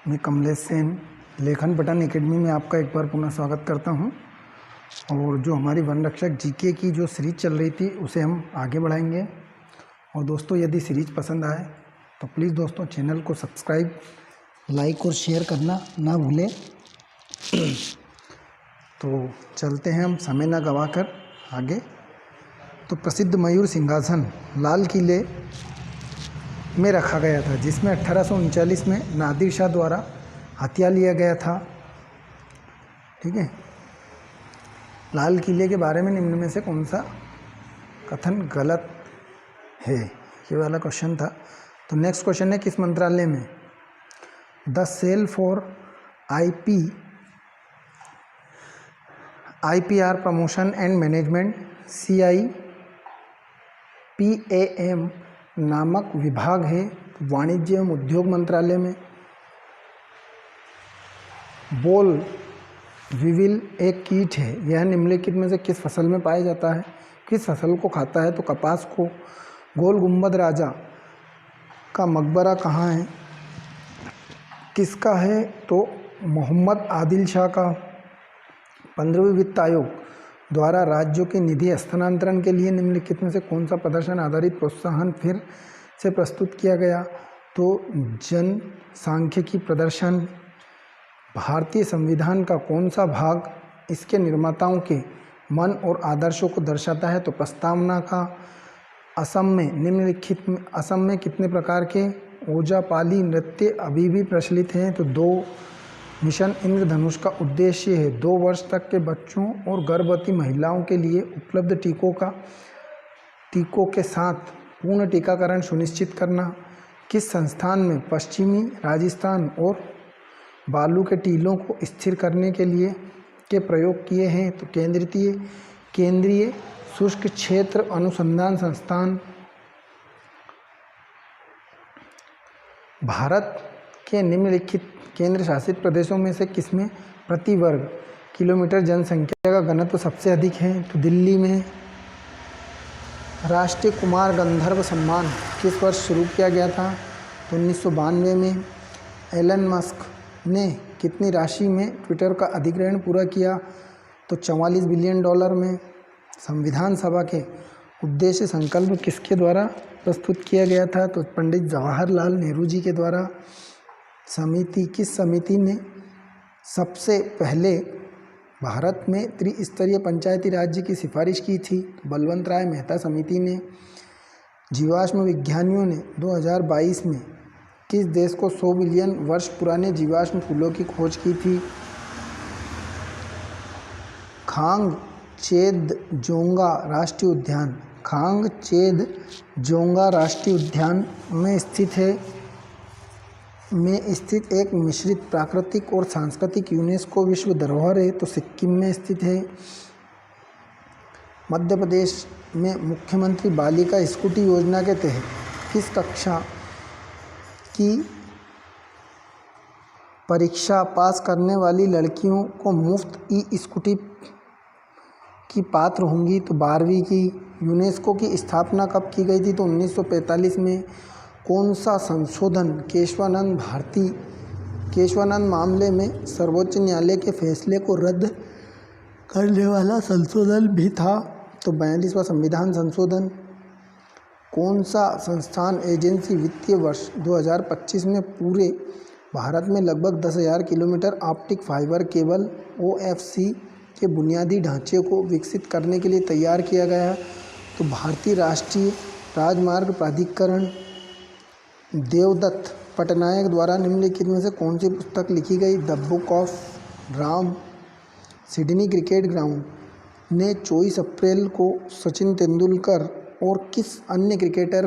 मैं कमलेश सेन लेखन पठन एकेडमी में आपका एक बार पुनः स्वागत करता हूं। और जो हमारी वन रक्षक जीके की जो सीरीज चल रही थी उसे हम आगे बढ़ाएंगे। और दोस्तों, यदि सीरीज पसंद आए तो प्लीज़ दोस्तों चैनल को सब्सक्राइब, लाइक और शेयर करना ना भूलें। तो चलते हैं हम समय न गवाकर आगे। तो प्रसिद्ध मयूर सिंहासन लाल किले में रखा गया था, जिसमें 1839 में नादिर शाह द्वारा हथिया लिया गया था। ठीक है। लाल किले के बारे में निम्न में से कौन सा कथन गलत है, ये वाला क्वेश्चन था। तो नेक्स्ट क्वेश्चन है, किस मंत्रालय में the cell for IPR promotion and management CIPAM नामक विभाग है? वाणिज्य एवं उद्योग मंत्रालय में। बोल विविल एक कीट है, यह निम्नलिखित में से किस फसल में पाया जाता है? किस फसल को खाता है? तो कपास को। गोल गुंबद राजा का मकबरा कहाँ है? किसका है? तो मोहम्मद आदिल शाह का। 15वें वित्त आयोग द्वारा राज्यों के निधि हस्तांतरण के लिए निम्नलिखित में से कौन सा प्रदर्शन आधारित प्रोत्साहन फिर से प्रस्तुत किया गया? तो जनसांख्यिकी प्रदर्शन। भारतीय संविधान का कौन सा भाग इसके निर्माताओं के मन और आदर्शों को दर्शाता है? तो प्रस्तावना का। असम में कितने प्रकार के ओजापाली नृत्य अभी भी प्रचलित हैं? तो 2। मिशन इंद्रधनुष का उद्देश्य है 2 वर्ष तक के बच्चों और गर्भवती महिलाओं के लिए उपलब्ध टीकों के साथ पूर्ण टीकाकरण सुनिश्चित करना। किस संस्थान में पश्चिमी राजस्थान और बालू के टीलों को स्थिर करने के प्रयोग किए हैं? तो केंद्रीय शुष्क क्षेत्र अनुसंधान संस्थान। भारत के निम्नलिखित केंद्र शासित प्रदेशों में से किसमें प्रति वर्ग किलोमीटर जनसंख्या का घनत्व सबसे अधिक है? तो दिल्ली में। राष्ट्रीय कुमार गंधर्व सम्मान किस वर्ष शुरू किया गया था? तो 1992 में। एलन मस्क ने कितनी राशि में ट्विटर का अधिग्रहण पूरा किया? तो $44 बिलियन में। संविधान सभा के उद्देश्य संकल्प किसके द्वारा प्रस्तुत किया गया था? तो पंडित जवाहरलाल नेहरू जी के द्वारा। किस समिति ने सबसे पहले भारत में त्रिस्तरीय पंचायती राज्य की सिफारिश की थी? बलवंत राय मेहता समिति ने। जीवाश्म विज्ञानियों ने 2022 में किस देश को 100 बिलियन वर्ष पुराने जीवाश्म फूलों की खोज की थी? खांग-चेद-जोंगा राष्ट्रीय उद्यान खांग-चेद-जोंगा राष्ट्रीय उद्यान में स्थित एक मिश्रित प्राकृतिक और सांस्कृतिक यूनेस्को विश्व धरोहर है। तो सिक्किम में स्थित है। मध्य प्रदेश में मुख्यमंत्री बालिका स्कूटी योजना के तहत किस कक्षा की परीक्षा पास करने वाली लड़कियों को मुफ्त ई-स्कूटी की पात्र होंगी? तो 12वीं की। यूनेस्को की स्थापना कब की गई थी? तो 1945 में। कौन सा संशोधन केशवानंद मामले में सर्वोच्च न्यायालय के फैसले को रद्द करने वाला संशोधन भी था? तो 42वां संविधान संशोधन। कौन सा संस्थान एजेंसी वित्तीय वर्ष 2025 में पूरे भारत में लगभग 10,000 kilometre optic fibre cable OFC के बुनियादी ढांचे को विकसित करने के लिए तैयार किया गया है? तो भारतीय राष्ट्रीय राजमार्ग प्राधिकरण। देवदत्त पटनायक द्वारा निम्नलिखित में से कौन सी पुस्तक लिखी गई? The book of Ram. Sydney cricket ground ने 24 अप्रैल को सचिन तेंदुलकर और किस अन्य क्रिकेटर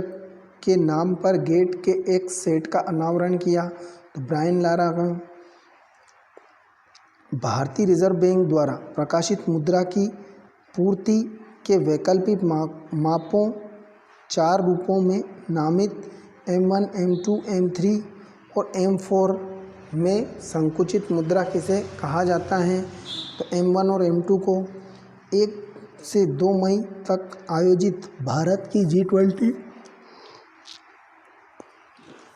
के नाम पर गेट के एक सेट का अनावरण किया? तो ब्रायन लारा का। भारतीय रिजर्व बैंक द्वारा प्रकाशित मुद्रा की पूर्ति के वैकल्पिक मापों 4 रूपों में नामित M1, M2, M3 और M4 में संकुचित मुद्रा किसे कहा जाता है? तो M1 और M2 को। 1 से 2 मई तक आयोजित भारत की G20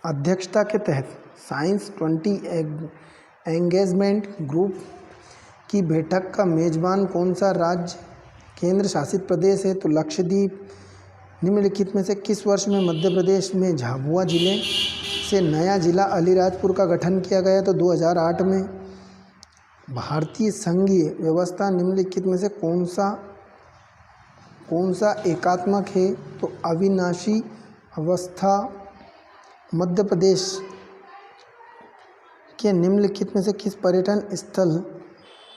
अध्यक्षता के तहत साइंस 20 एंगेजमेंट ग्रुप की बैठक का मेजबान कौन सा राज्य केंद्र शासित प्रदेश है? तो लक्षद्वीप। निम्नलिखित में से किस वर्ष में मध्य प्रदेश में झाबुआ जिले से नया जिला अलीराजपुर का गठन किया गया? तो 2008 में। भारतीय संघीय व्यवस्था निम्नलिखित में से कौन सा एकात्मक है? तो अविनाशी अवस्था। मध्य प्रदेश के निम्नलिखित में से किस पर्यटन स्थल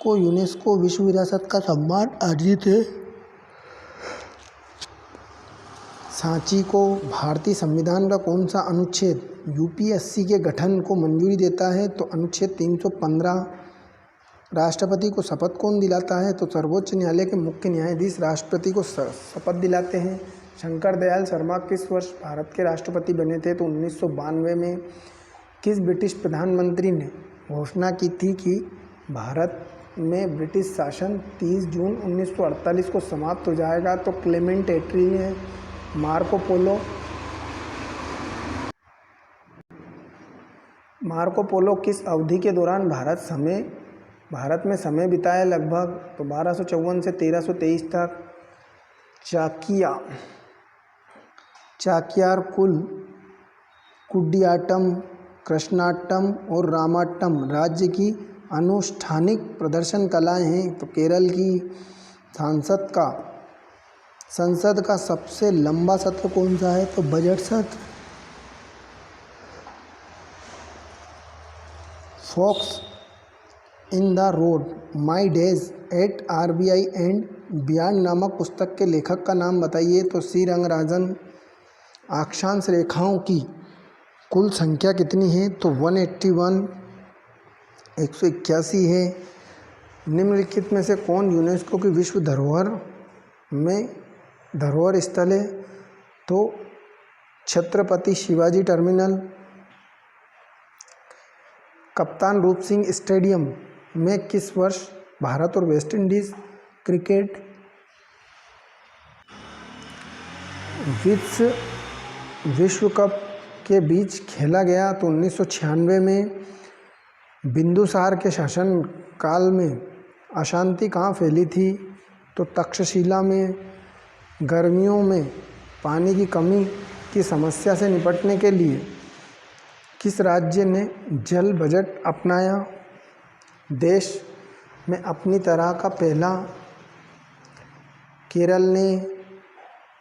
को यूनेस्को विश्व विरासत का सम्मान अर्जित है? सांची को। भारतीय संविधान का कौन सा अनुच्छेद यूपीएससी के गठन को मंजूरी देता है? तो अनुच्छेद 315। राष्ट्रपति को शपथ कौन दिलाता है? तो सर्वोच्च न्यायालय के मुख्य न्यायाधीश राष्ट्रपति को शपथ दिलाते हैं। शंकर दयाल शर्मा किस वर्ष भारत के राष्ट्रपति बने थे? तो 1992 में। किस ब्रिटिश प्रधानमंत्री ने घोषणा की थी कि भारत में ब्रिटिश शासन 30 जून 1948 को समाप्त हो जाएगा? तो क्लेमेंट एटली ने। मार्को पोलो किस अवधि के दौरान भारत में समय बिताए? लगभग। तो 1254 से 1323 तक। चाक्यार कुल कुडियाट्टम, कृष्णाट्टम और रामाट्टम राज्य की अनुष्ठानिक प्रदर्शन कलाएं हैं। तो केरल की। संसद का सबसे लंबा सत्र कौन सा है? तो बजट सत्र। Fox in the road my days at RBI and beyond नामक पुस्तक के लेखक का नाम बताइए? तो सी रंगराजन। अक्षांश रेखाओं की कुल संख्या कितनी है? तो 181 181 है। निम्नलिखित में से कौन यूनेस्को की विश्व धरोहर स्थल है? तो छत्रपति शिवाजी टर्मिनल। कप्तान रूप सिंह स्टेडियम में किस वर्ष भारत और वेस्ट इंडीज क्रिकेट विश्व कप के बीच खेला गया? तो 1996 में। बिंदुसार के शासन काल में अशांति कहाँ फैली थी? तो तक्षशिला में। गर्मियों में पानी की कमी की समस्या से निपटने के लिए किस राज्य ने जल बजट अपनाया? देश में अपनी तरह का पहला। केरल ने।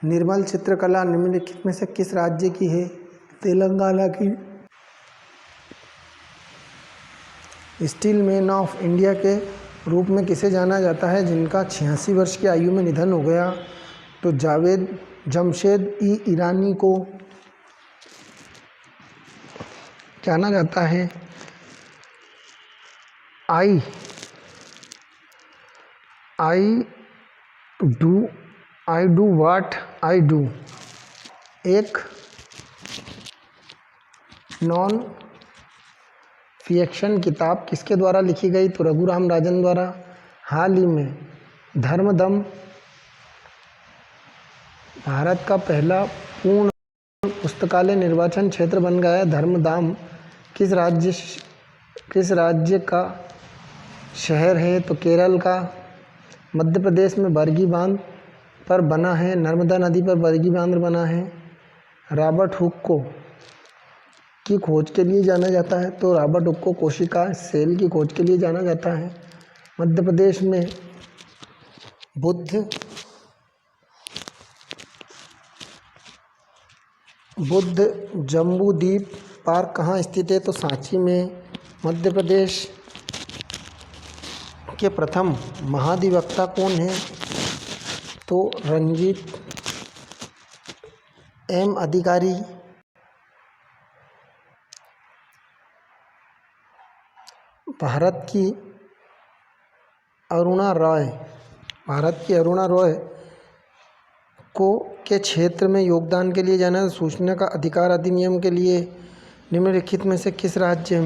निर्मल चित्रकला निम्नलिखित में से किस राज्य की है? तेलंगाना की। स्टील मैन ऑफ इंडिया के रूप में किसे जाना जाता है जिनका 86 वर्ष की आयु में निधन हो गया? तो जमशेद ई ईरानी को जाना जाता है। I do what I do एक नॉन फिक्शन किताब किसके द्वारा लिखी गई? तो रघुराम राजन द्वारा। हाल ही में धर्मदम भारत का पहला पूर्ण पुस्तकालय निर्वाचन क्षेत्र बन गया है। धर्मदाम किस राज्य का शहर है? तो केरल का। मध्य प्रदेश में बरगी बांध पर बना है। नर्मदा नदी पर बरगी बांध बना है। रॉबर्ट हुक को की खोज के लिए जाना जाता है? तो रॉबर्ट हुक को कोशिका सेल की खोज के लिए जाना जाता है। मध्य प्रदेश में बुद्ध जम्बू द्वीप पार्क कहाँ स्थित है? तो सांची में। मध्य प्रदेश के प्रथम महाधिवक्ता कौन है? तो रंजीत एम अधिकारी। भारत की अरुणा रॉय को के क्षेत्र में योगदान के लिए जाना सूचना का अधिकार अधिनियम के लिए निम्नलिखित में से किस राज्य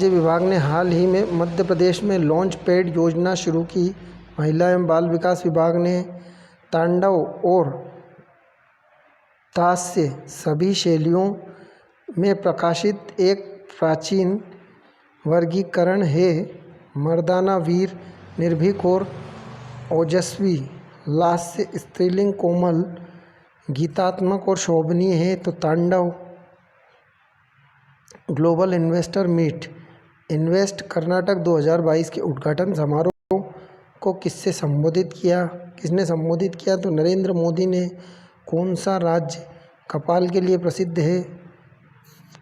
विभाग ने हाल ही में मध्य प्रदेश में लॉन्च पैड योजना शुरू की? महिला एवं बाल विकास विभाग ने। तांडव और तास्य सभी शैलियों में प्रकाशित एक प्राचीन वर्गीकरण है? मर्दाना, वीर, निर्भीक और ओजस्वी। लास्य स्त्रीलिंग, कोमल, गीतात्मक और शोभनीय है तो Tandav. Global investor meet invest Karnataka 2022 के उद्घाटन समारोह को किसने संबोधित किया तो नरेंद्र मोदी ने। कौन सा राज्य कपाल के लिए प्रसिद्ध है?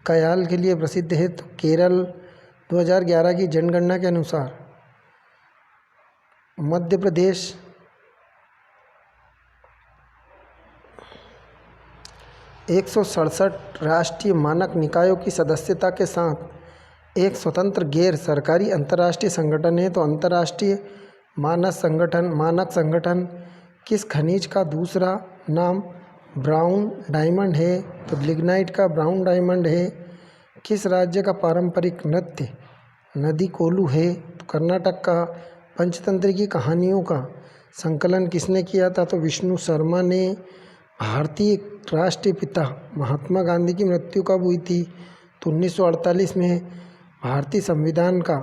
कयाल के लिए प्रसिद्ध है तो केरल। 2011 की जनगणना के अनुसार मध्य प्रदेश 167 राष्ट्रीय मानक निकायों की सदस्यता के साथ एक स्वतंत्र गैर सरकारी अंतर्राष्ट्रीय संगठन है तो अंतर्राष्ट्रीय मानक संगठन। किस खनिज का दूसरा नाम ब्राउन डायमंड है तो लिग्नाइट का ब्राउन डायमंड है। किस राज्य का पारंपरिक नृत्य नदी कोलू है तो कर्नाटक का। पंचतंत्र की कहानियों का संकलन किसने किया था तो विष्णु शर्मा ने। भारतीय राष्ट्रीय पिता महात्मा गांधी की मृत्यु कब हुई थी तो 1948 में। भारतीय संविधान का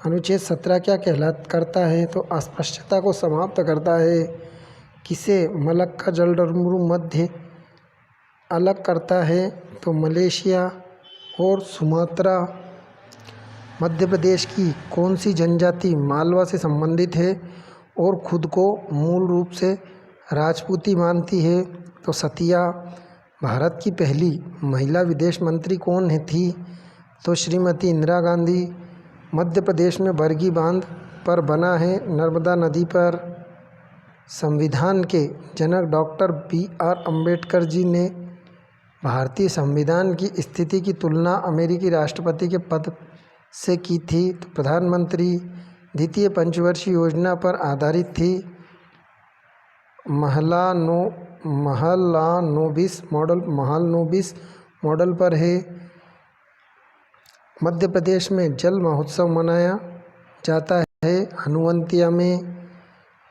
अनुच्छेद 17 क्या करता है तो अस्पृश्यता को समाप्त करता है। किसे मलक्का जलडमरू मध्य अलग करता है तो मलेशिया और सुमात्रा। मध्य प्रदेश की कौन सी जनजाति मालवा से संबंधित है और खुद को मूल रूप से राजपूती मानती है तो सतिया। भारत की पहली महिला विदेश मंत्री कौन थी तो श्रीमती इंदिरा गांधी। मध्य प्रदेश में बरगी बांध पर बना है नर्मदा नदी पर। संविधान के जनक डॉक्टर BR अम्बेडकर जी ने भारतीय संविधान की स्थिति की तुलना अमेरिकी राष्ट्रपति के पद से की थी तो प्रधानमंत्री। द्वितीय पंचवर्षीय योजना पर आधारित थी। महालनोबिस मॉडल पर है। मध्य प्रदेश में जल महोत्सव मनाया जाता है हनुवंतिया में।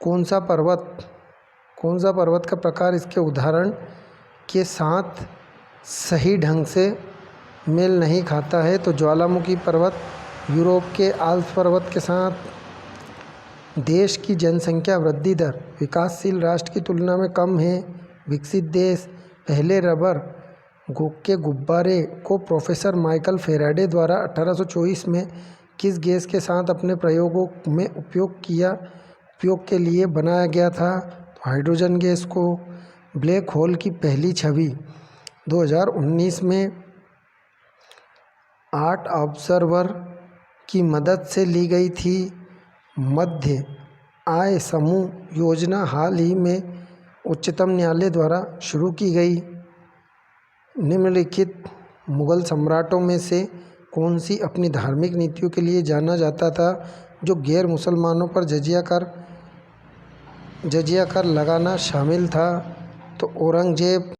कौन सा पर्वत का प्रकार इसके उदाहरण के साथ सही ढंग से मेल नहीं खाता है तो ज्वालामुखी पर्वत। यूरोप के आल्प्स पर्वत के साथ। देश की जनसंख्या वृद्धि दर विकासशील राष्ट्र की तुलना में कम है। विकसित देश। पहले रबर के गुब्बारे को प्रोफेसर माइकल फेराडे द्वारा 1824 में किस गैस के साथ अपने प्रयोगों में उपयोग के लिए बनाया गया था तो हाइड्रोजन गैस को। ब्लैक होल की पहली छवि 2019 में 8 ऑब्जर्वर की मदद से ली गई थी। मध्य आय समूह योजना हाल ही में उच्चतम न्यायालय द्वारा शुरू की गई। निम्नलिखित मुगल सम्राटों में से कौन सी अपनी धार्मिक नीतियों के लिए जाना जाता था जो गैर मुसलमानों पर जजिया कर लगाना शामिल था तो Aurangzeb.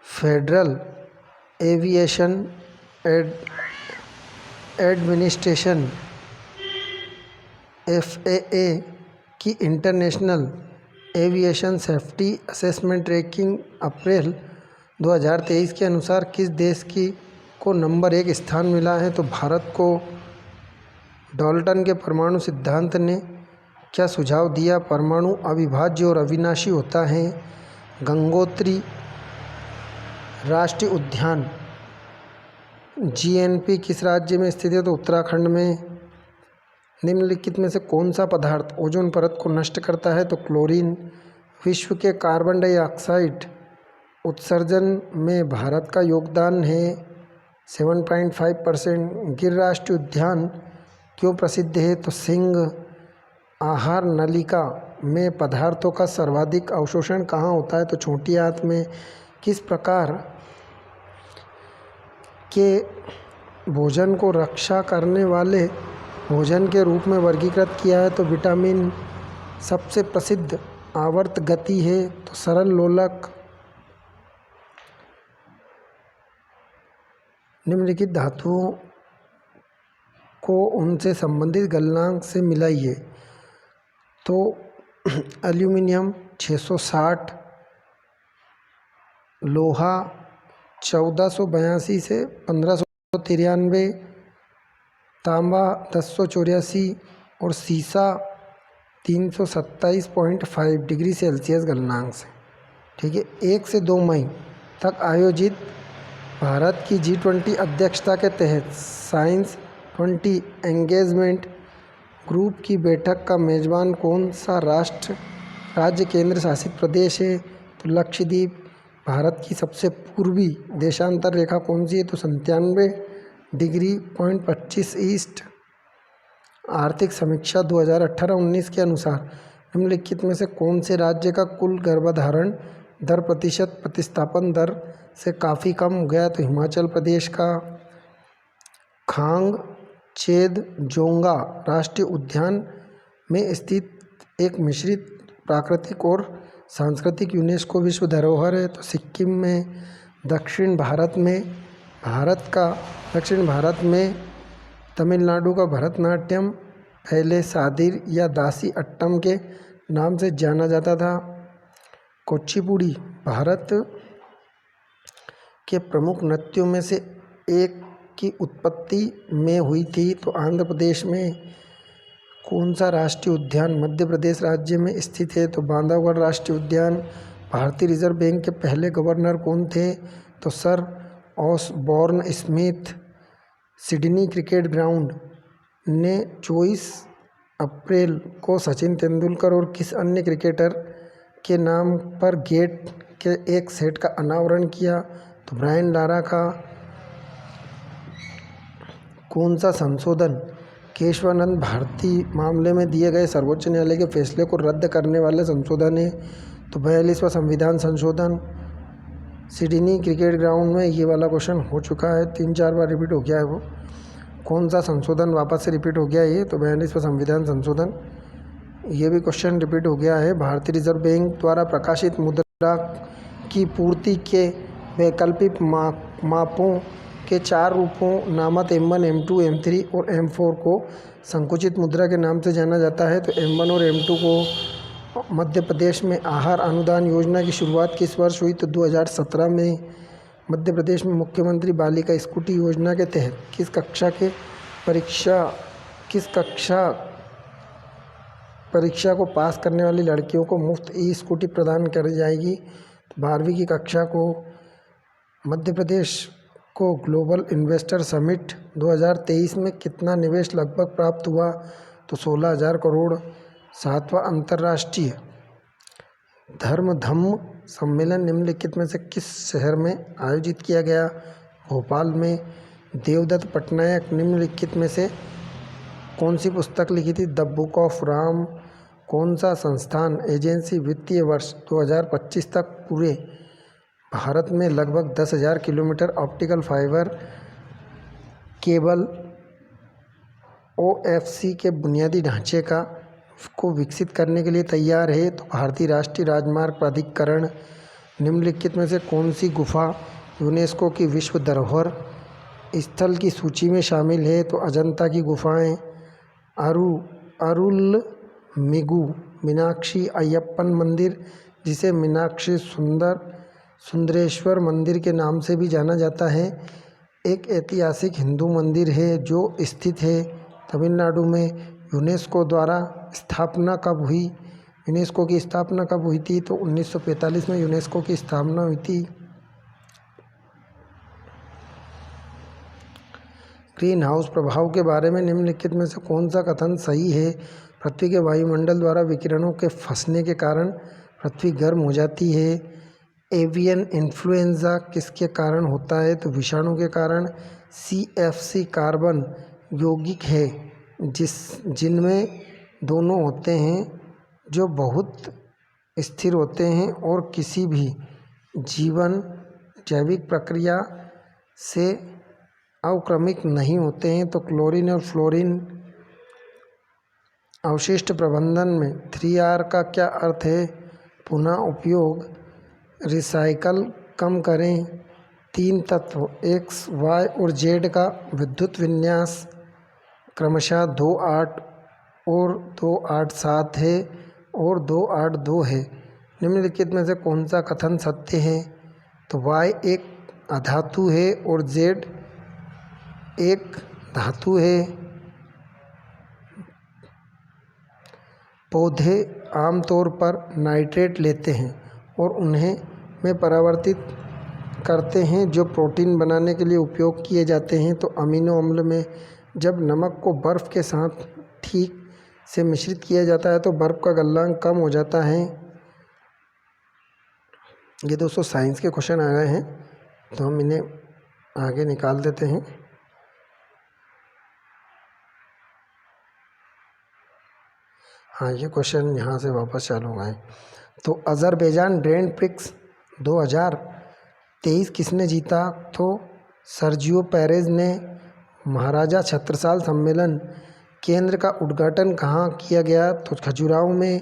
Federal Aviation Administration FAA की international aviation safety assessment ranking April 2023 के अनुसार किस देश को नंबर 1 स्थान मिला है तो भारत को। डाल्टन के परमाणु सिद्धांत ने क्या सुझाव दिया? परमाणु अविभाज्य और अविनाशी होता है। गंगोत्री राष्ट्रीय उद्यान GNP किस राज्य में स्थित है तो उत्तराखंड में। निम्नलिखित में से कौन सा पदार्थ ओजोन परत को नष्ट करता है तो क्लोरीन। विश्व के कार्बन डाइऑक्साइड उत्सर्जन में भारत का योगदान है 7.5%। गिर राष्ट्रीय उद्यान क्यों प्रसिद्ध है तो सिंह। आहार नलिका में पदार्थों का सर्वाधिक अवशोषण कहाँ होता है तो छोटी आंत में। किस प्रकार के भोजन को रक्षा करने वाले भोजन के रूप में वर्गीकृत किया है तो विटामिन। सबसे प्रसिद्ध आवर्त गति है तो सरल लोलक। निम्नलिखित धातुओं को उनसे संबंधित गलनांक से मिलाइए तो एल्यूमिनियम 660, लोहा 1482 से 1593, तांबा 1084 और सीसा 327.5 डिग्री सेल्सियस गलनांक से। ठीक है। 1 से 2 मई तक आयोजित भारत की G20 अध्यक्षता के तहत साइंस 20 एंगेजमेंट ग्रुप की बैठक का मेज़बान कौन सा राज्य केंद्र शासित प्रदेश है? तो लक्षद्वीप। भारत की सबसे पूर्वी देशांतर रेखा कौन सी है? तो 97°.25 ईस्ट। आर्थिक समीक्षा 2018-19 के अनुसार निम्नलिखित में से कौन से राज्य का कुल गर्भधारण दर प्रतिशत प्रतिस्थापन दर से काफ़ी कम हो गया? तो हिमाचल प्रदेश का। खांगचेदजोंगा राष्ट्रीय उद्यान में स्थित एक मिश्रित प्राकृतिक और सांस्कृतिक यूनेस्को विश्व धरोहर है। तो सिक्किम में। दक्षिण भारत में तमिलनाडु का भरतनाट्यम पहले सादिर या दासी अट्टम के नाम से जाना जाता था। कुचिपुड़ी भारत के प्रमुख नृत्यों में से एक की उत्पत्ति में हुई थी। तो आंध्र प्रदेश में। कौन सा राष्ट्रीय उद्यान मध्य प्रदेश राज्य में स्थित है? तो बांधवगढ़ राष्ट्रीय उद्यान। भारतीय रिजर्व बैंक के पहले गवर्नर कौन थे? तो sir Osborne Smith. Sydney cricket ground ने 24 अप्रैल को सचिन तेंदुलकर और किस अन्य क्रिकेटर के नाम पर गेट के एक सेट का अनावरण किया? तो ब्रायन लारा का। कौन सा संशोधन केशवानंद भारती मामले में दिए गए सर्वोच्च न्यायालय के फैसले को रद्द करने वाले संशोधन है? तो 42वां संविधान संशोधन। सिडनी क्रिकेट ग्राउंड में ये वाला क्वेश्चन हो चुका है, 3-4 बार रिपीट हो गया है वो। कौन सा संशोधन वापस से रिपीट हो गया है? ये तो 42वां संविधान संशोधन। ये भी क्वेश्चन रिपीट हो गया है। भारतीय रिजर्व बैंक द्वारा प्रकाशित मुद्रा की पूर्ति के वैकल्पिक मापों के 4 रूपों नामक M1, M2, M3 और M4 को संकुचित मुद्रा के नाम से जाना जाता है। तो M1 और M2 को मध्य प्रदेश में आहार अनुदान योजना की शुरुआत किस वर्ष हुई? तो 2017 में। मध्य प्रदेश में मुख्यमंत्री बालिका स्कूटी योजना के तहत किस कक्षा परीक्षा को पास करने वाली लड़कियों को मुफ्त ई-स्कूटी प्रदान करी जाएगी? 12वीं की कक्षा को। मध्य प्रदेश को ग्लोबल इन्वेस्टर समिट 2023 में कितना निवेश लगभग प्राप्त हुआ? तो 16,000 करोड़। 7वां अंतर्राष्ट्रीय धम्म सम्मेलन निम्नलिखित में से किस शहर में आयोजित किया गया? भोपाल में। देवदत्त पटनायक निम्नलिखित में से कौन सी पुस्तक लिखी थी? The book of Ram. कौन सा संस्थान एजेंसी वित्तीय वर्ष 2025 तक पूरे भारत में लगभग 10,000 kilometre optical fibre cable OFC के बुनियादी ढांचे को विकसित करने के लिए तैयार है? तो भारतीय राष्ट्रीय राजमार्ग प्राधिकरण। निम्नलिखित में से कौन सी गुफा यूनेस्को की विश्व धरोहर स्थल की सूची में शामिल है? तो अजंता की गुफाएं। अरुलमिगु मीनाक्षी अय्यप्पन मंदिर, जिसे मीनाक्षी सुंदरेश्वर मंदिर के नाम से भी जाना जाता है, एक ऐतिहासिक हिंदू मंदिर है जो स्थित है तमिलनाडु में। यूनेस्को की स्थापना कब हुई थी? तो 1945 में यूनेस्को की स्थापना हुई थी। ग्रीन हाउस प्रभाव के बारे में निम्नलिखित में से कौन सा कथन सही है? पृथ्वी के वायुमंडल द्वारा विकिरणों के फंसने के कारण पृथ्वी गर्म हो जाती है। एवियन इन्फ्लुएंजा किसके कारण होता है? तो विषाणु के कारण। CFC कार्बन यौगिक है जिनमें दोनों होते हैं जो बहुत स्थिर होते हैं और किसी भी जैविक प्रक्रिया से अवक्रमिक नहीं होते हैं। तो क्लोरीन और फ्लोरीन। अवशिष्ट प्रबंधन में 3R का क्या अर्थ है? पुनः उपयोग, रिसाइकल, कम करें। 3 तत्व X, Y और Z का विद्युत विन्यास क्रमशः 2-8 और 2-8-7 है और 2-8-2 है। निम्नलिखित में से कौन सा कथन सत्य है? तो Y एक अधातु है और जेड एक धातु है। पौधे आमतौर पर नाइट्रेट लेते हैं और उन्हें में परावर्तित करते हैं जो प्रोटीन बनाने के लिए उपयोग किए जाते हैं। तो अमीनो अम्ल में जब नमक को बर्फ़ के साथ ठीक से मिश्रित किया जाता है तो बर्फ़ का गलनांक कम हो जाता है। ये दोस्तों साइंस के क्वेश्चन आ गए हैं, तो हम इन्हें आगे निकाल देते हैं। हाँ, ये क्वेश्चन यहाँ से वापस चालू हुआ है। तो अज़रबैजान ग्रैंड प्रिक्स 2023 किसने जीता? तो सर्जियो पेरेज ने। महाराजा छत्रसाल सम्मेलन केंद्र का उद्घाटन कहाँ किया गया? तो खजुराहो में।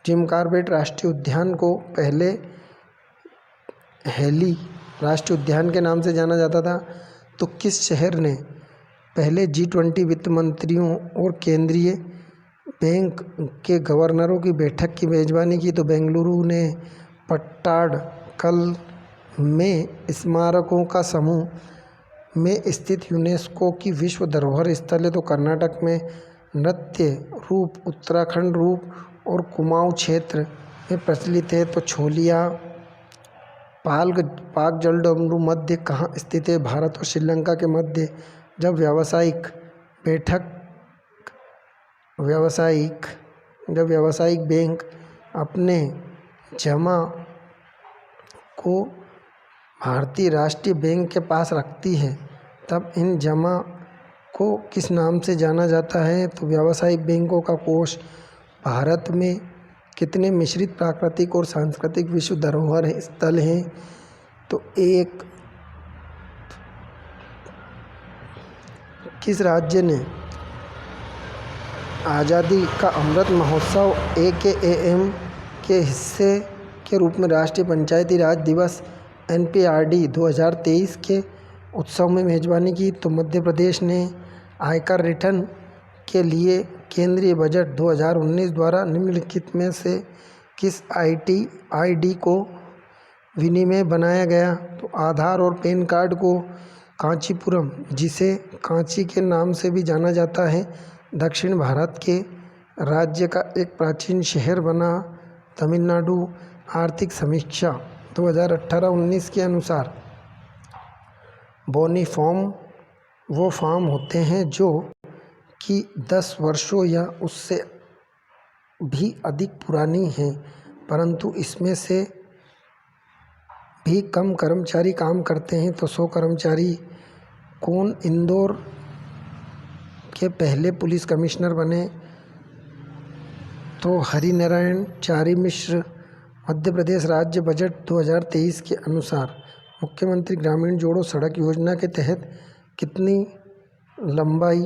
जिम कॉर्बेट राष्ट्रीय उद्यान को पहले हेली राष्ट्रीय उद्यान के नाम से जाना जाता था। तो किस शहर ने पहले G20 वित्त मंत्रियों और केंद्रीय बैंक के गवर्नरों की बैठक की मेज़बानी की? तो बेंगलुरु ने। पट्टाडकल में स्मारकों का समूह में स्थित यूनेस्को की विश्व धरोहर स्थल है। तो कर्नाटक में। नृत्य रूप उत्तराखंड रूप और कुमाऊं क्षेत्र में प्रचलित है। तो छोलिया। पाक जलडमरू मध्य कहाँ स्थित है? भारत और श्रीलंका के मध्य। जब व्यावसायिक बैंक अपने जमा को भारतीय राष्ट्रीय बैंक के पास रखती है तब इन जमा को किस नाम से जाना जाता है? तो व्यावसायिक बैंकों का कोष। भारत में कितने मिश्रित प्राकृतिक और सांस्कृतिक विश्व धरोहर स्थल हैं? तो एक। किस राज्य ने आज़ादी का अमृत महोत्सव AKAM के हिस्से के रूप में राष्ट्रीय पंचायती राज दिवस NPRD 2023 के उत्सव में मेज़बानी की? तो मध्य प्रदेश ने। आयकर रिटर्न के लिए केंद्रीय बजट 2019 द्वारा निम्नलिखित में से किस ID को विनिमय बनाया गया? तो आधार और पैन कार्ड को। कांचीपुरम, जिसे कांची के नाम से भी जाना जाता है, दक्षिण भारत के राज्य का एक प्राचीन शहर बना। तमिलनाडु। आर्थिक समीक्षा 2018-19 के अनुसार बोनी फार्म वो फार्म होते हैं जो कि 10 वर्षों या उससे भी अधिक पुरानी हैं, परंतु इसमें से भी कम कर्मचारी काम करते हैं। तो 100 कर्मचारी। कौन इंदौर के पहले पुलिस कमिश्नर बने? तो हरिनारायण चारी मिश्र। मध्य प्रदेश राज्य बजट 2023 के अनुसार मुख्यमंत्री ग्रामीण जोड़ो सड़क योजना के तहत कितनी लंबाई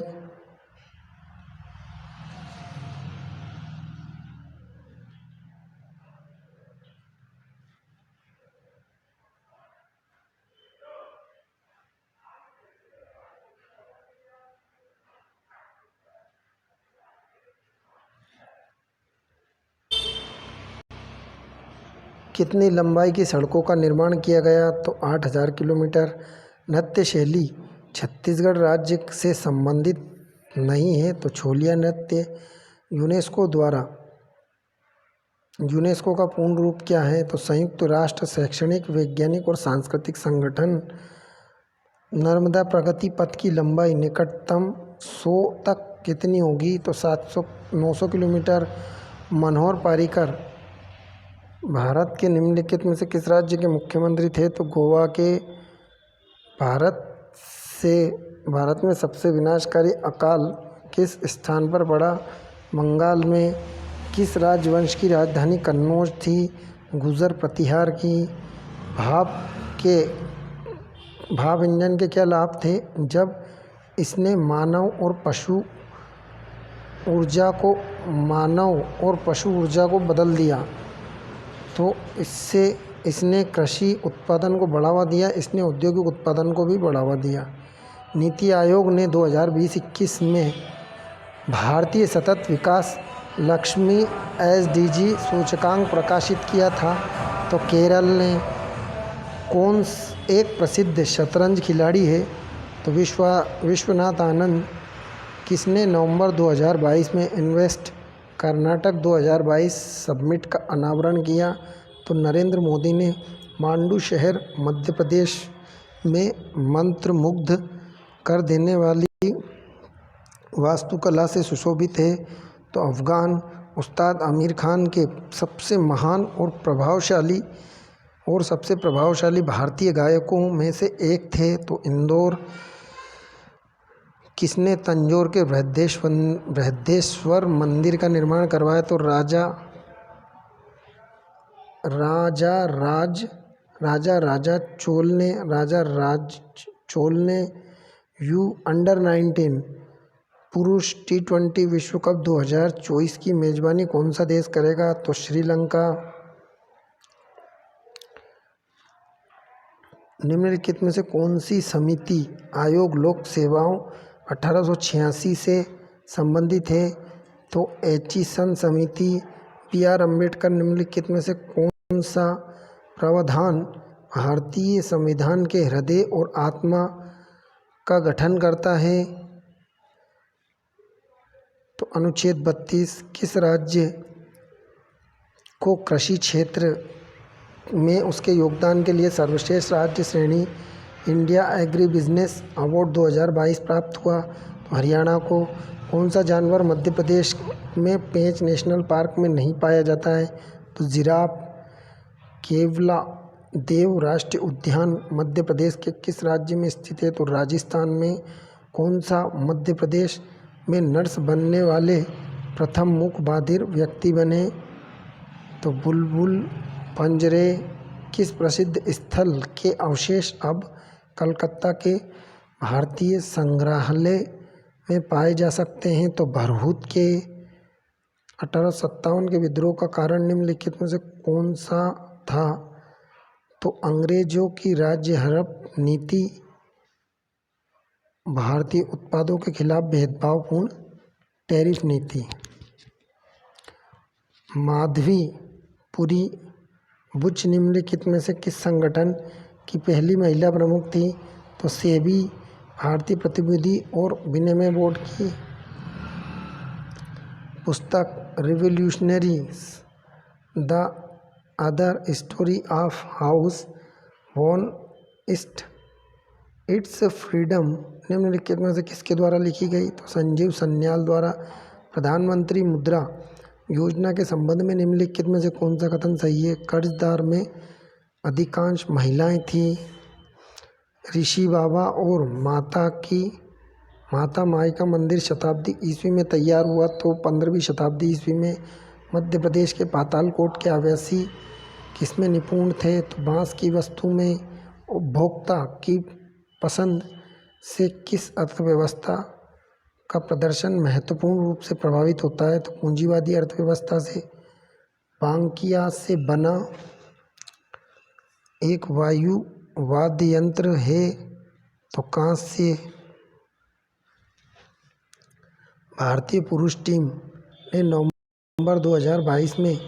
कितनी लंबाई की सड़कों का निर्माण किया गया? तो 8000 किलोमीटर। नृत्य शैली छत्तीसगढ़ राज्य से संबंधित नहीं है। तो छोलिया नृत्य। यूनेस्को का पूर्ण रूप क्या है? तो संयुक्त राष्ट्र शैक्षणिक वैज्ञानिक और सांस्कृतिक संगठन। नर्मदा प्रगति पथ की लंबाई निकटतम 100 तक कितनी होगी? तो 900 किलोमीटर। मनोहर पार्रिकर भारत के निम्नलिखित में से किस राज्य के मुख्यमंत्री थे? तो गोवा के। भारत में सबसे विनाशकारी अकाल किस स्थान पर पड़ा? बंगाल में। किस राजवंश की राजधानी कन्नौज थी? गुर्जर प्रतिहार की। भाप इंजन के क्या लाभ थे? जब इसने मानव और पशु ऊर्जा को बदल दिया तो इसने कृषि उत्पादन को बढ़ावा दिया, इसने औद्योगिक उत्पादन को भी बढ़ावा दिया। नीति आयोग ने 2020-21 में भारतीय सतत विकास लक्ष्मी SDG सूचकांक प्रकाशित किया था। तो केरल ने। एक प्रसिद्ध शतरंज खिलाड़ी है? तो विश्वनाथ आनंद। किसने नवंबर 2022 में इन्वेस्ट कर्नाटक 2022 समिट का अनावरण किया? तो नरेंद्र मोदी ने। मांडू शहर मध्य प्रदेश में मंत्रमुग्ध कर देने वाली वास्तुकला से सुशोभित है। तो अफ़गान उस्ताद आमिर खान के सबसे महान और सबसे प्रभावशाली भारतीय गायकों में से एक थे। तो इंदौर। किसने तंजौर के बृहदेश्वर मंदिर का निर्माण करवाया? तो राजा राज चोल ने। अंडर-19 पुरुष T20 विश्व कप 2024 की मेजबानी कौन सा देश करेगा? तो श्रीलंका। निम्नलिखित में से कौन सी समिति आयोग लोक सेवाओं 1886 से संबंधित है? तो एचिसन समिति। B.R. अम्बेडकर। निम्नलिखित में से कौन सा प्रावधान भारतीय संविधान के हृदय और आत्मा का गठन करता है? तो अनुच्छेद 32। किस राज्य को कृषि क्षेत्र में उसके योगदान के लिए सर्वश्रेष्ठ राज्य श्रेणी इंडिया एग्री बिजनेस अवार्ड 2022 प्राप्त हुआ? तो हरियाणा को। कौन सा जानवर मध्य प्रदेश में पेंच नेशनल पार्क में नहीं पाया जाता है? तो जिराफ। केवला देव राष्ट्रीय उद्यान मध्य प्रदेश के किस राज्य में स्थित है? तो राजस्थान में। कौन सा मध्य प्रदेश में नर्स बनने वाले प्रथम मूक बधिर व्यक्ति बने? तो बुलबुल पंजरे। किस प्रसिद्ध स्थल के अवशेष अब कलकत्ता के भारतीय संग्रहालय में पाए जा सकते हैं? तो भरहुत के। 1857 के विद्रोह का कारण निम्नलिखित में से कौन सा था? तो अंग्रेजों की राज्य हड़प नीति, भारतीय उत्पादों के खिलाफ भेदभावपूर्ण टैरिफ नीति। माधवीपुरी बुच निम्नलिखित में से किस संगठन की पहली महिला प्रमुख थी? तो सेबी, भारतीय प्रतिभूति और विनिमय बोर्ड की। पुस्तक revolutionaries the other story of house von it's freedom निम्नलिखित में से किसके द्वारा लिखी गई? तो संजीव सन्याल द्वारा। प्रधानमंत्री मुद्रा योजना के संबंध में निम्नलिखित में से कौन सा कथन सही है? कर्जदार में अधिकांश महिलाएं थीं। ऋषि बाबा और माता माई का मंदिर शताब्दी ईस्वी में तैयार हुआ। तो 15वीं शताब्दी ईस्वी में। मध्य प्रदेश के पातालकोट के आवासी किसमें निपुण थे? तो बांस की वस्तु में। उपभोक्ता की पसंद से किस अर्थव्यवस्था का प्रदर्शन महत्वपूर्ण रूप से प्रभावित होता है? तो पूंजीवादी अर्थव्यवस्था से। पांकिया से बना एक वायु वाद्य यंत्र है? तो कांस्य। भारतीय पुरुष टीम ने नवंबर 2022 में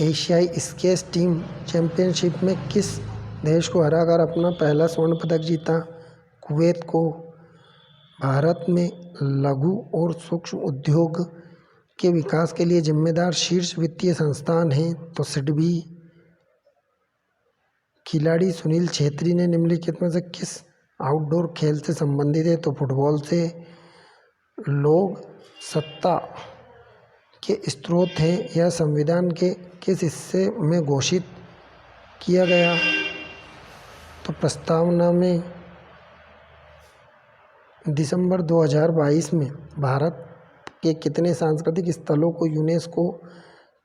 एशियाई स्क्वैश टीम चैंपियनशिप में किस देश को हराकर अपना पहला स्वर्ण पदक जीता? कुवैत को। भारत में लघु और सूक्ष्म उद्योग के विकास के लिए जिम्मेदार शीर्ष वित्तीय संस्थान है? तो सिडबी। खिलाड़ी सुनील छेत्री ने निम्नलिखित में से किस आउटडोर खेल से संबंधित है? तो फुटबॉल से। लोग सत्ता के स्रोत हैं यह संविधान के किस हिस्से में घोषित किया गया? तो प्रस्तावना में। दिसंबर 2022 में भारत के कितने सांस्कृतिक स्थलों को यूनेस्को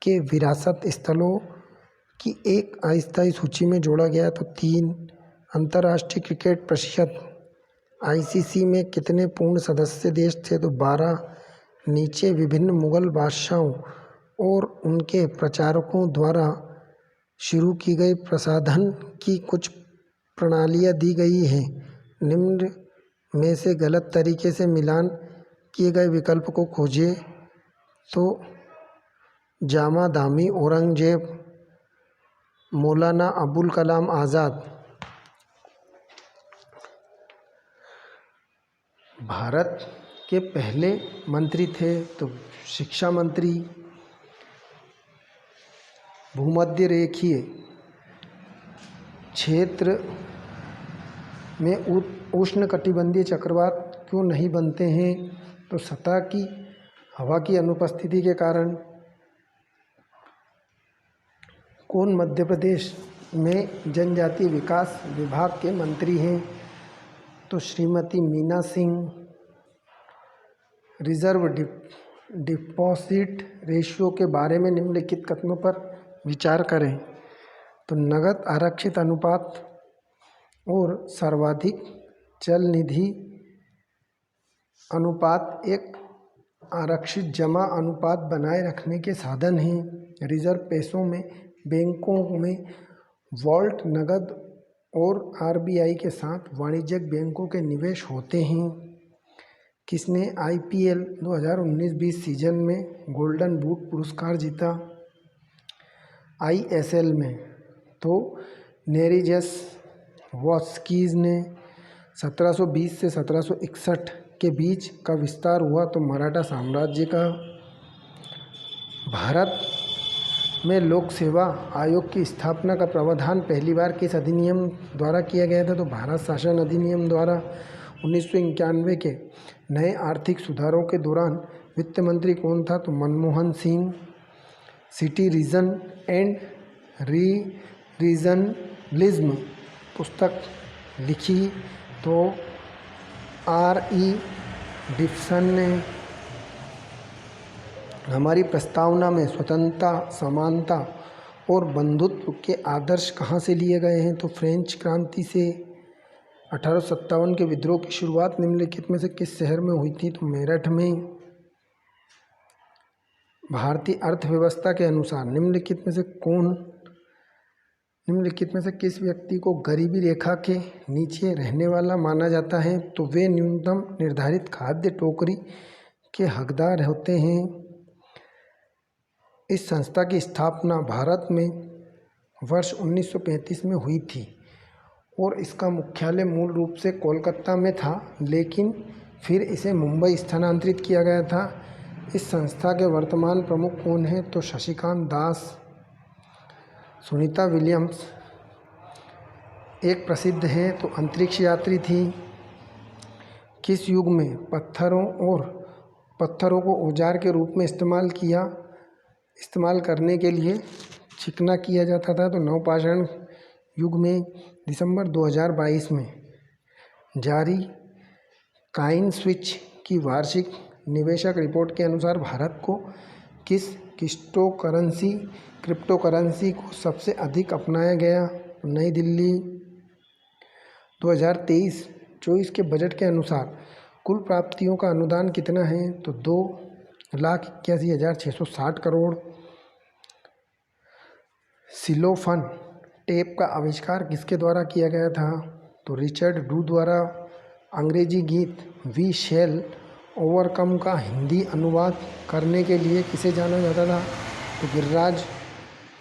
के विरासत स्थलों की एक अस्थायी सूची में जोड़ा गया? तो 3। अंतर्राष्ट्रीय क्रिकेट परिषद ICC में कितने पूर्ण सदस्य देश थे? तो 12। नीचे विभिन्न मुगल बादशाहों और उनके प्रचारकों द्वारा शुरू की गई प्रसाधन की कुछ प्रणालियाँ दी गई हैं। निम्न में से गलत तरीके से मिलान किए गए विकल्प को खोजें। तो जामा धामी औरंगजेब, मौलाना अबुल कलाम आज़ाद। भारत के पहले मंत्री थे तो शिक्षा मंत्री। भूमध्य रेखीय क्षेत्र में उष्णकटिबंधीय चक्रवात क्यों नहीं बनते हैं? तो सतह की हवा की अनुपस्थिति के कारण। कौन मध्य प्रदेश में जनजातीय विकास विभाग के मंत्री हैं? तो Shrimati Meena Singh. Reserve deposit ratio के बारे में निम्नलिखित कथनों पर विचार करें। तो नगद आरक्षित अनुपात और सर्वाधिक चल निधि अनुपात एक आरक्षित जमा अनुपात बनाए रखने के साधन हैं। रिजर्व पैसों में बैंकों में वॉल्ट नगद और आरबीआई के साथ वाणिज्यिक बैंकों के निवेश होते हैं। किसने आईपीएल 2019-20 सीजन में गोल्डन बूट पुरस्कार जीता? आईएसएल में तो नेरिजस वॉस्कीज ने। 1720 से 1761 के बीच का विस्तार हुआ तो मराठा साम्राज्य का। भारत में लोक सेवा आयोग की स्थापना का प्रावधान पहली बार किस अधिनियम द्वारा किया गया था? तो भारत शासन अधिनियम द्वारा। 1991 के नए आर्थिक सुधारों के दौरान वित्त मंत्री कौन था? तो Manmohan Singh. City region and regionalism पुस्तक लिखी तो R.E. डिक्सन ने। हमारी प्रस्तावना में स्वतंत्रता, समानता और बंधुत्व के आदर्श कहाँ से लिए गए हैं? तो फ्रेंच क्रांति से। 1857 के विद्रोह की शुरुआत निम्नलिखित में से किस शहर में हुई थी? तो मेरठ में। भारतीय अर्थव्यवस्था के अनुसार निम्नलिखित में से किस व्यक्ति को गरीबी रेखा के नीचे रहने वाला माना जाता है? तो वे न्यूनतम निर्धारित खाद्य टोकरी के हकदार होते हैं। इस संस्था की स्थापना भारत में वर्ष 1935 में हुई थी और इसका मुख्यालय मूल रूप से कोलकाता में था, लेकिन फिर इसे मुंबई स्थानांतरित किया गया था। इस संस्था के वर्तमान प्रमुख कौन हैं? तो शशिकांत दास। सुनीता विलियम्स एक प्रसिद्ध है तो अंतरिक्ष यात्री थी। किस युग में पत्थरों को औजार के रूप में इस्तेमाल करने के लिए चिकना किया जाता था? तो नवपाषाण युग में। दिसंबर 2022 में जारी काइन स्विच की वार्षिक निवेशक रिपोर्ट के अनुसार भारत को किस क्रिप्टोकरेंसी को सबसे अधिक अपनाया गया? नई दिल्ली। 2023-24 के बजट के अनुसार कुल प्राप्तियों का अनुदान कितना है? तो 2,81,660 करोड़। सिलोफन टेप का आविष्कार किसके द्वारा किया गया था? तो रिचर्ड ड्रू द्वारा। अंग्रेजी गीत वी शैल ओवरकम का हिंदी अनुवाद करने के लिए किसे जाना जाता था? तो गिरिराज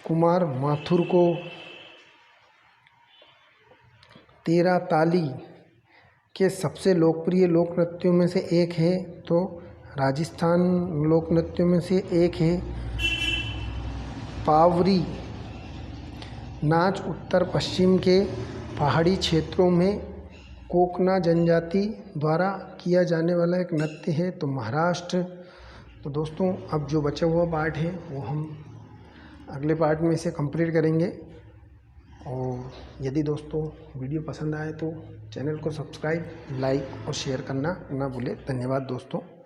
कुमार माथुर को। तेरा ताली के सबसे लोकप्रिय लोक नृत्यों में से एक है तो राजस्थान लोक नृत्यों में से एक है पावरी नाच। उत्तर पश्चिम के पहाड़ी क्षेत्रों में कोकना जनजाति द्वारा किया जाने वाला एक नृत्य है तो महाराष्ट्र। तो दोस्तों अब जो बचा हुआ पार्ट है वो हम अगले पार्ट में इसे कंप्लीट करेंगे। और यदि दोस्तों वीडियो पसंद आए तो चैनल को सब्सक्राइब, लाइक और शेयर करना ना भूलें। धन्यवाद दोस्तों।